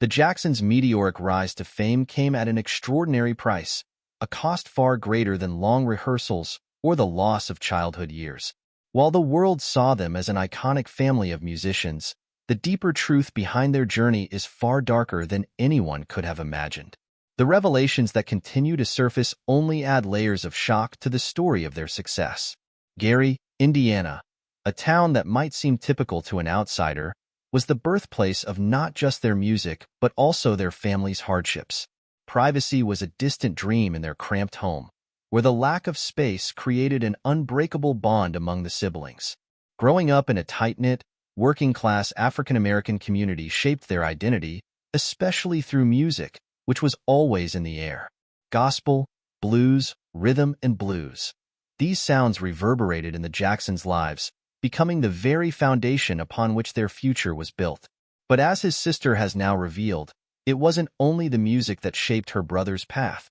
The Jacksons' meteoric rise to fame came at an extraordinary price, a cost far greater than long rehearsals or the loss of childhood years. While the world saw them as an iconic family of musicians, the deeper truth behind their journey is far darker than anyone could have imagined. The revelations that continue to surface only add layers of shock to the story of their success. Gary, Indiana, a town that might seem typical to an outsider, was the birthplace of not just their music but also their family's hardships. Privacy was a distant dream in their cramped home, where the lack of space created an unbreakable bond among the siblings. Growing up in a tight-knit, working-class African-American community shaped their identity, especially through music, which was always in the air. Gospel, blues, rhythm, and blues. These sounds reverberated in the Jacksons' lives, becoming the very foundation upon which their future was built. But as his sister has now revealed, it wasn't only the music that shaped her brother's path.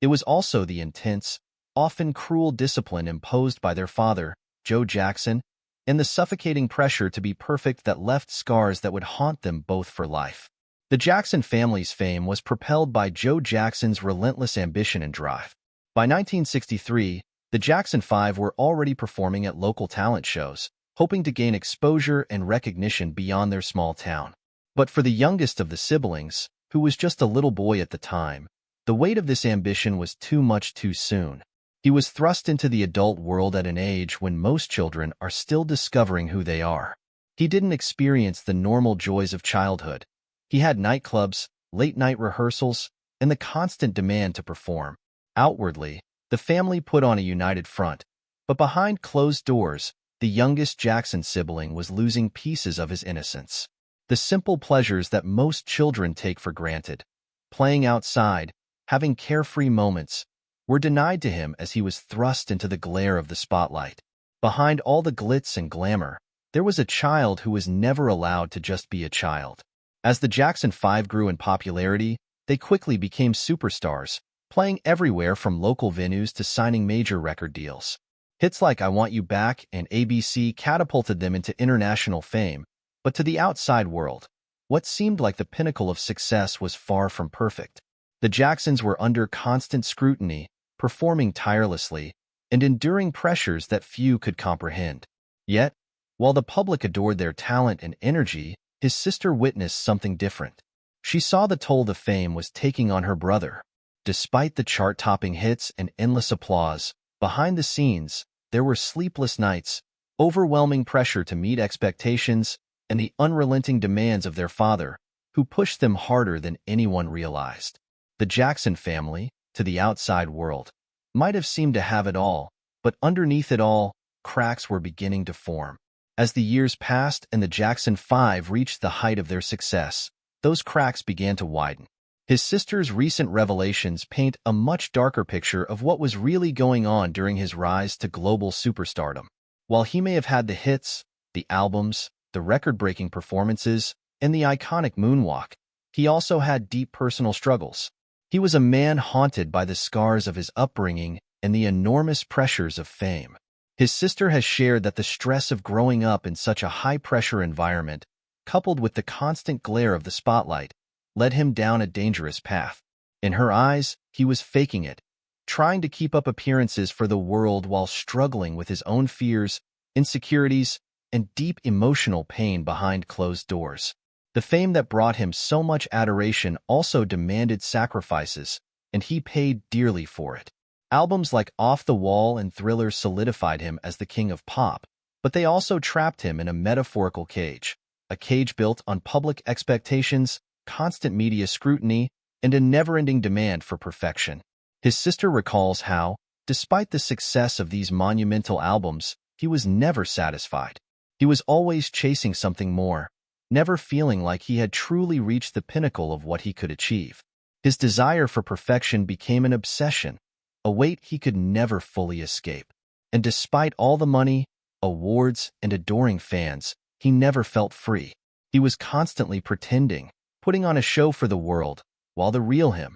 It was also the intense, often cruel discipline imposed by their father, Joe Jackson, and the suffocating pressure to be perfect that left scars that would haunt them both for life. The Jackson family's fame was propelled by Joe Jackson's relentless ambition and drive. By 1963, the Jackson Five were already performing at local talent shows, hoping to gain exposure and recognition beyond their small town. But for the youngest of the siblings, who was just a little boy at the time, the weight of this ambition was too much too soon. He was thrust into the adult world at an age when most children are still discovering who they are. He didn't experience the normal joys of childhood. He had nightclubs, late-night rehearsals, and the constant demand to perform. Outwardly, the family put on a united front, but behind closed doors, the youngest Jackson sibling was losing pieces of his innocence. The simple pleasures that most children take for granted, playing outside, having carefree moments, were denied to him as he was thrust into the glare of the spotlight. Behind all the glitz and glamour, there was a child who was never allowed to just be a child. As the Jackson Five grew in popularity, they quickly became superstars, playing everywhere from local venues to signing major record deals. Hits like I Want You Back and ABC catapulted them into international fame, but to the outside world, what seemed like the pinnacle of success was far from perfect. The Jacksons were under constant scrutiny, performing tirelessly, and enduring pressures that few could comprehend. Yet, while the public adored their talent and energy, his sister witnessed something different. She saw the toll the fame was taking on her brother. Despite the chart-topping hits and endless applause, behind the scenes, there were sleepless nights, overwhelming pressure to meet expectations, and the unrelenting demands of their father, who pushed them harder than anyone realized. The Jackson family, to the outside world, might have seemed to have it all, but underneath it all, cracks were beginning to form. As the years passed and the Jackson Five reached the height of their success, those cracks began to widen. His sister's recent revelations paint a much darker picture of what was really going on during his rise to global superstardom. While he may have had the hits, the albums, the record-breaking performances, and the iconic moonwalk, he also had deep personal struggles. He was a man haunted by the scars of his upbringing and the enormous pressures of fame. His sister has shared that the stress of growing up in such a high-pressure environment, coupled with the constant glare of the spotlight, led him down a dangerous path. In her eyes, he was faking it, trying to keep up appearances for the world while struggling with his own fears, insecurities, and deep emotional pain behind closed doors. The fame that brought him so much adoration also demanded sacrifices, and he paid dearly for it. Albums like Off the Wall and Thriller solidified him as the king of pop, but they also trapped him in a metaphorical cage, a cage built on public expectations, constant media scrutiny, and a never-ending demand for perfection. His sister recalls how, despite the success of these monumental albums, he was never satisfied. He was always chasing something more, never feeling like he had truly reached the pinnacle of what he could achieve. His desire for perfection became an obsession, a weight he could never fully escape. And despite all the money, awards, and adoring fans, he never felt free. He was constantly pretending, putting on a show for the world, while the real him,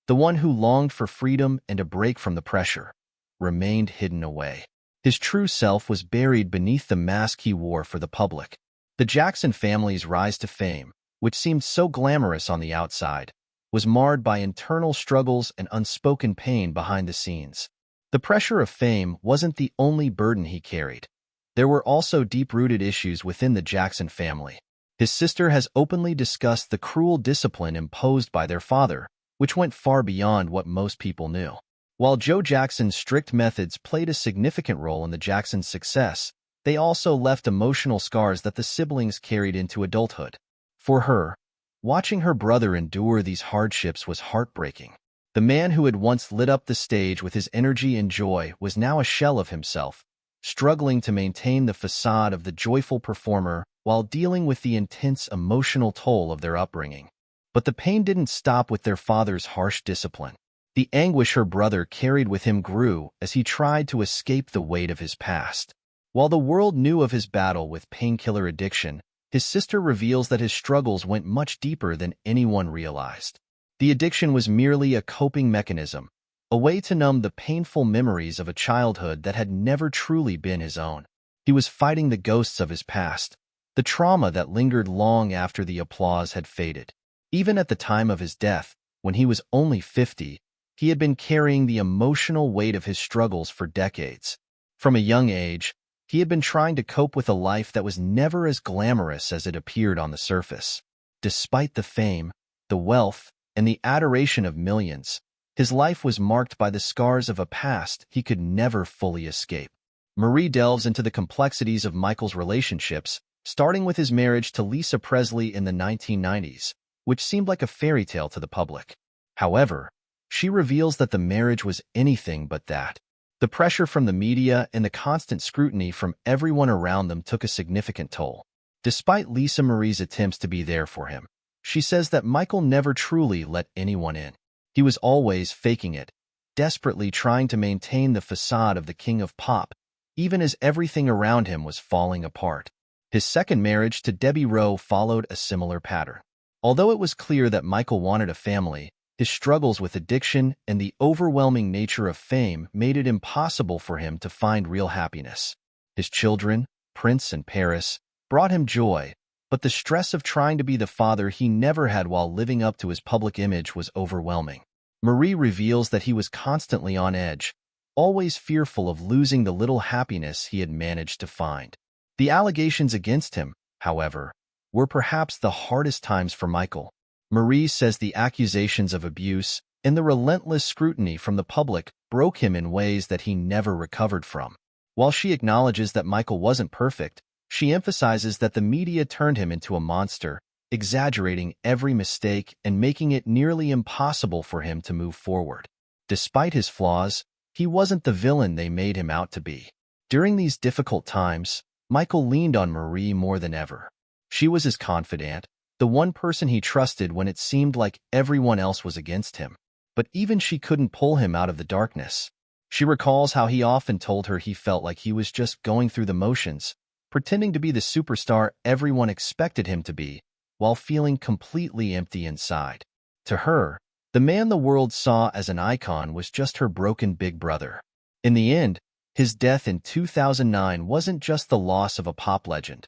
the one who longed for freedom and a break from the pressure, remained hidden away. His true self was buried beneath the mask he wore for the public. The Jackson family's rise to fame, which seemed so glamorous on the outside, was marred by internal struggles and unspoken pain behind the scenes. The pressure of fame wasn't the only burden he carried. There were also deep-rooted issues within the Jackson family. His sister has openly discussed the cruel discipline imposed by their father, which went far beyond what most people knew. While Joe Jackson's strict methods played a significant role in the Jacksons' success, they also left emotional scars that the siblings carried into adulthood. For her, watching her brother endure these hardships was heartbreaking. The man who had once lit up the stage with his energy and joy was now a shell of himself, struggling to maintain the facade of the joyful performer while dealing with the intense emotional toll of their upbringing. But the pain didn't stop with their father's harsh discipline. The anguish her brother carried with him grew as he tried to escape the weight of his past. While the world knew of his battle with painkiller addiction, his sister reveals that his struggles went much deeper than anyone realized. The addiction was merely a coping mechanism, a way to numb the painful memories of a childhood that had never truly been his own. He was fighting the ghosts of his past, the trauma that lingered long after the applause had faded. Even at the time of his death, when he was only 50, he had been carrying the emotional weight of his struggles for decades. From a young age, he had been trying to cope with a life that was never as glamorous as it appeared on the surface. Despite the fame, the wealth, and the adoration of millions, his life was marked by the scars of a past he could never fully escape. Marie delves into the complexities of Michael's relationships, starting with his marriage to Lisa Presley in the 1990s, which seemed like a fairy tale to the public. However, she reveals that the marriage was anything but that. The pressure from the media and the constant scrutiny from everyone around them took a significant toll. Despite Lisa Marie's attempts to be there for him, she says that Michael never truly let anyone in. He was always faking it, desperately trying to maintain the facade of the king of pop, even as everything around him was falling apart. His second marriage to Debbie Rowe followed a similar pattern. Although it was clear that Michael wanted a family, his struggles with addiction and the overwhelming nature of fame made it impossible for him to find real happiness. His children, Prince and Paris, brought him joy, but the stress of trying to be the father he never had while living up to his public image was overwhelming. Marie reveals that he was constantly on edge, always fearful of losing the little happiness he had managed to find. The allegations against him, however, were perhaps the hardest times for Michael. Marie says the accusations of abuse and the relentless scrutiny from the public broke him in ways that he never recovered from. While she acknowledges that Michael wasn't perfect, she emphasizes that the media turned him into a monster, exaggerating every mistake and making it nearly impossible for him to move forward. Despite his flaws, he wasn't the villain they made him out to be. During these difficult times, Michael leaned on Marie more than ever. She was his confidant, the one person he trusted when it seemed like everyone else was against him. But even she couldn't pull him out of the darkness. She recalls how he often told her he felt like he was just going through the motions, pretending to be the superstar everyone expected him to be, while feeling completely empty inside. To her, the man the world saw as an icon was just her broken big brother. In the end, his death in 2009 wasn't just the loss of a pop legend.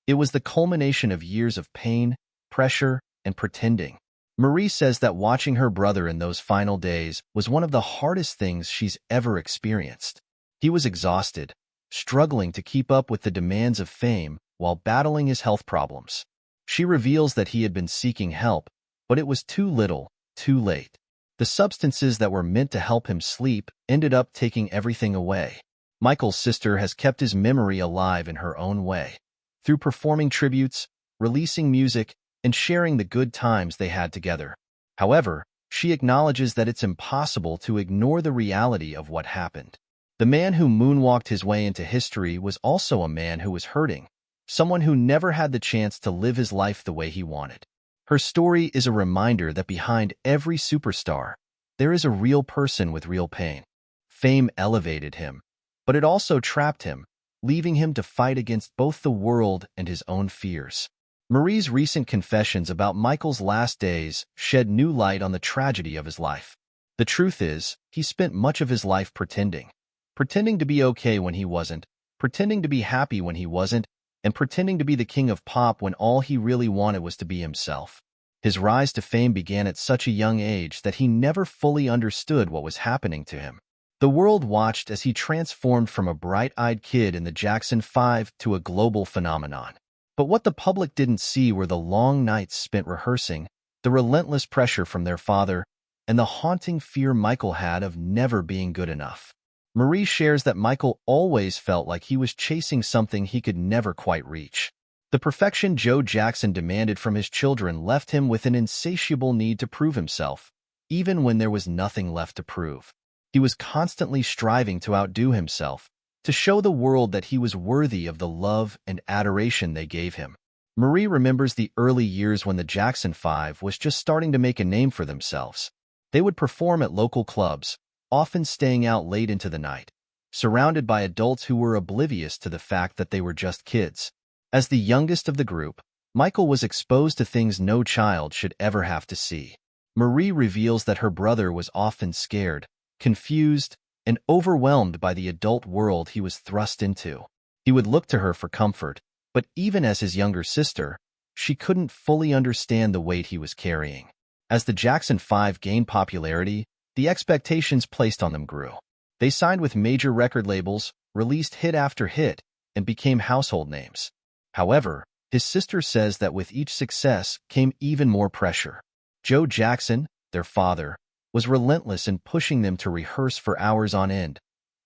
It was the culmination of years of pain, pressure, and pretending. Marie says that watching her brother in those final days was one of the hardest things she's ever experienced. He was exhausted, struggling to keep up with the demands of fame while battling his health problems. She reveals that he had been seeking help, but it was too little, too late. The substances that were meant to help him sleep ended up taking everything away. Michael's sister has kept his memory alive in her own way, through performing tributes, releasing music, and sharing the good times they had together. However, she acknowledges that it's impossible to ignore the reality of what happened. The man who moonwalked his way into history was also a man who was hurting, someone who never had the chance to live his life the way he wanted. Her story is a reminder that behind every superstar, there is a real person with real pain. Fame elevated him, but it also trapped him, leaving him to fight against both the world and his own fears. Marie's recent confessions about Michael's last days shed new light on the tragedy of his life. The truth is, he spent much of his life pretending to be okay when he wasn't, pretending to be happy when he wasn't, and pretending to be the king of pop when all he really wanted was to be himself. His rise to fame began at such a young age that he never fully understood what was happening to him. The world watched as he transformed from a bright-eyed kid in the Jackson 5 to a global phenomenon. But what the public didn't see were the long nights spent rehearsing, the relentless pressure from their father, and the haunting fear Michael had of never being good enough. Marie shares that Michael always felt like he was chasing something he could never quite reach. The perfection Joe Jackson demanded from his children left him with an insatiable need to prove himself, even when there was nothing left to prove. He was constantly striving to outdo himself, to show the world that he was worthy of the love and adoration they gave him. Marie remembers the early years when the Jackson 5 was just starting to make a name for themselves. They would perform at local clubs, often staying out late into the night, surrounded by adults who were oblivious to the fact that they were just kids. As the youngest of the group, Michael was exposed to things no child should ever have to see. Marie reveals that her brother was often scared, confused, and overwhelmed by the adult world he was thrust into. He would look to her for comfort, but even as his younger sister, she couldn't fully understand the weight he was carrying. As the Jackson 5 gained popularity, the expectations placed on them grew. They signed with major record labels, released hit after hit, and became household names. However, his sister says that with each success came even more pressure. Joe Jackson, their father, was relentless in pushing them to rehearse for hours on end,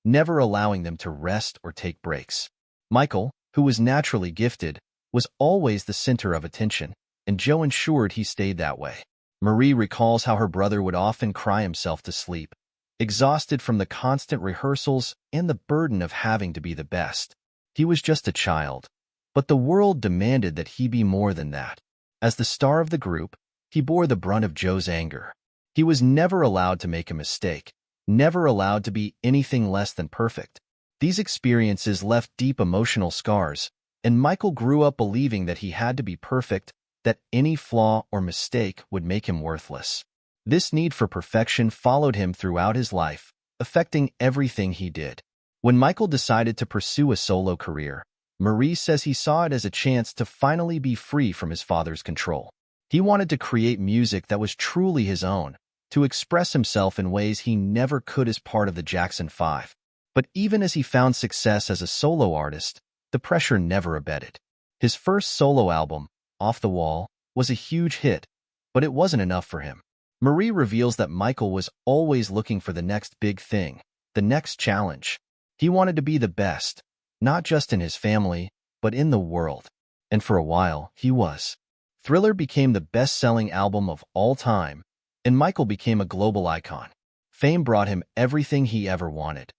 never allowing them to rest or take breaks. Michael, who was naturally gifted, was always the center of attention, and Joe ensured he stayed that way. Marie recalls how her brother would often cry himself to sleep, exhausted from the constant rehearsals and the burden of having to be the best. He was just a child, but the world demanded that he be more than that. As the star of the group, he bore the brunt of Joe's anger. He was never allowed to make a mistake, never allowed to be anything less than perfect. These experiences left deep emotional scars, and Michael grew up believing that he had to be perfect, that any flaw or mistake would make him worthless. This need for perfection followed him throughout his life, affecting everything he did. When Michael decided to pursue a solo career, Marie says he saw it as a chance to finally be free from his father's control. He wanted to create music that was truly his own, to express himself in ways he never could as part of the Jackson 5. But even as he found success as a solo artist, the pressure never abated. His first solo album, Off the Wall, was a huge hit, but it wasn't enough for him. Marie reveals that Michael was always looking for the next big thing, the next challenge. He wanted to be the best, not just in his family, but in the world. And for a while, he was. Thriller became the best-selling album of all time, and Michael became a global icon. Fame brought him everything he ever wanted.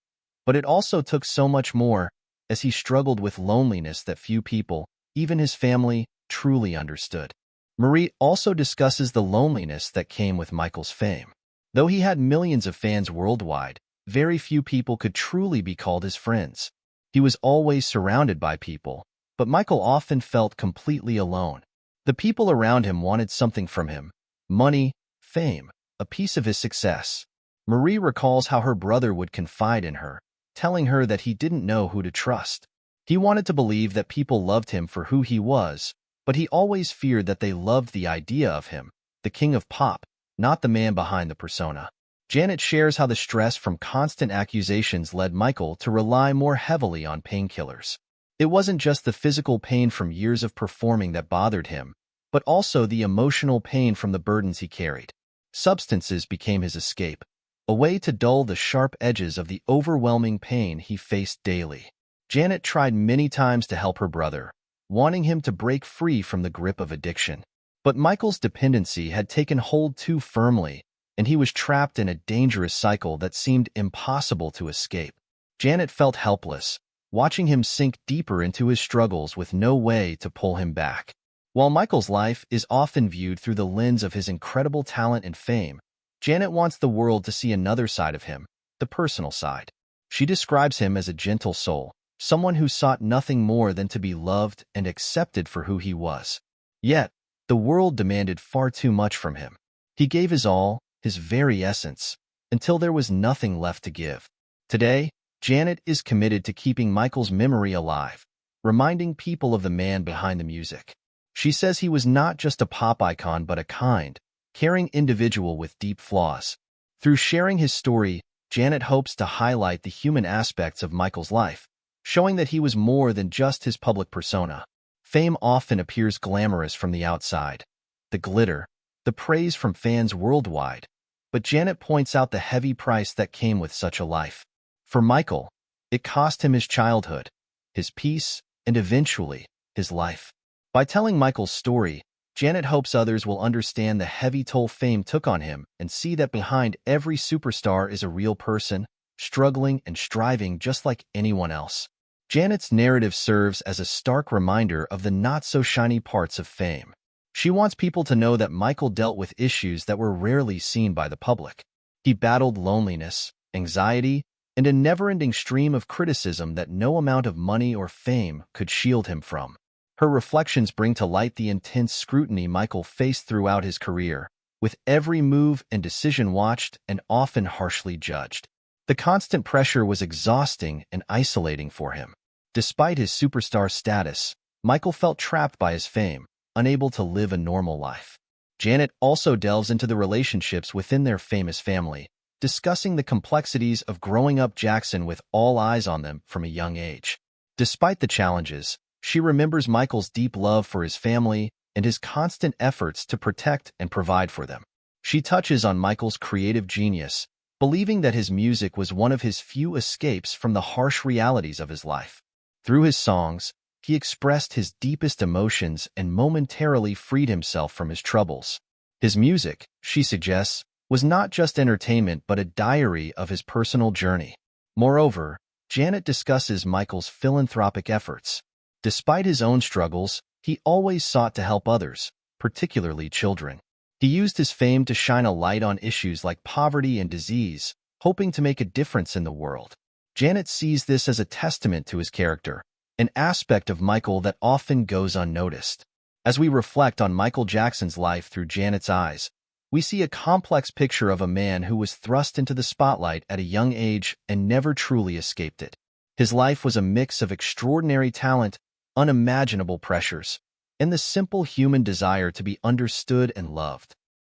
But it also took so much more, as he struggled with loneliness that few people, even his family, truly understood. Marie also discusses the loneliness that came with Michael's fame. Though he had millions of fans worldwide, very few people could truly be called his friends. He was always surrounded by people, but Michael often felt completely alone. The people around him wanted something from him: money, fame, a piece of his success. Marie recalls how her brother would confide in her, telling her that he didn't know who to trust. He wanted to believe that people loved him for who he was, but he always feared that they loved the idea of him, the king of pop, not the man behind the persona. Janet shares how the stress from constant accusations led Michael to rely more heavily on painkillers. It wasn't just the physical pain from years of performing that bothered him, but also the emotional pain from the burdens he carried. Substances became his escape, a way to dull the sharp edges of the overwhelming pain he faced daily. Janet tried many times to help her brother, wanting him to break free from the grip of addiction. But Michael's dependency had taken hold too firmly, and he was trapped in a dangerous cycle that seemed impossible to escape. Janet felt helpless, watching him sink deeper into his struggles with no way to pull him back. While Michael's life is often viewed through the lens of his incredible talent and fame, Janet wants the world to see another side of him, the personal side. She describes him as a gentle soul, someone who sought nothing more than to be loved and accepted for who he was. Yet, the world demanded far too much from him. He gave his all, his very essence, until there was nothing left to give. Today, Janet is committed to keeping Michael's memory alive, reminding people of the man behind the music. She says he was not just a pop icon but a kind, caring individual with deep flaws. Through sharing his story, Janet hopes to highlight the human aspects of Michael's life, showing that he was more than just his public persona. Fame often appears glamorous from the outside, the glitter, the praise from fans worldwide. But Janet points out the heavy price that came with such a life. For Michael, it cost him his childhood, his peace, and eventually, his life. By telling Michael's story, Janet hopes others will understand the heavy toll fame took on him and see that behind every superstar is a real person, struggling and striving just like anyone else. Janet's narrative serves as a stark reminder of the not-so-shiny parts of fame. She wants people to know that Michael dealt with issues that were rarely seen by the public. He battled loneliness, anxiety, and a never-ending stream of criticism that no amount of money or fame could shield him from. Her reflections bring to light the intense scrutiny Michael faced throughout his career, with every move and decision watched and often harshly judged. The constant pressure was exhausting and isolating for him. Despite his superstar status, Michael felt trapped by his fame, unable to live a normal life. Janet also delves into the relationships within their famous family, discussing the complexities of growing up Jackson with all eyes on them from a young age. Despite the challenges, she remembers Michael's deep love for his family and his constant efforts to protect and provide for them. She touches on Michael's creative genius, believing that his music was one of his few escapes from the harsh realities of his life. Through his songs, he expressed his deepest emotions and momentarily freed himself from his troubles. His music, she suggests, was not just entertainment but a diary of his personal journey. Moreover, Janet discusses Michael's philanthropic efforts. Despite his own struggles, he always sought to help others, particularly children. He used his fame to shine a light on issues like poverty and disease, hoping to make a difference in the world. Janet sees this as a testament to his character, an aspect of Michael that often goes unnoticed. As we reflect on Michael Jackson's life through Janet's eyes, we see a complex picture of a man who was thrust into the spotlight at a young age and never truly escaped it. His life was a mix of extraordinary talent, unimaginable pressures, and the simple human desire to be understood and loved.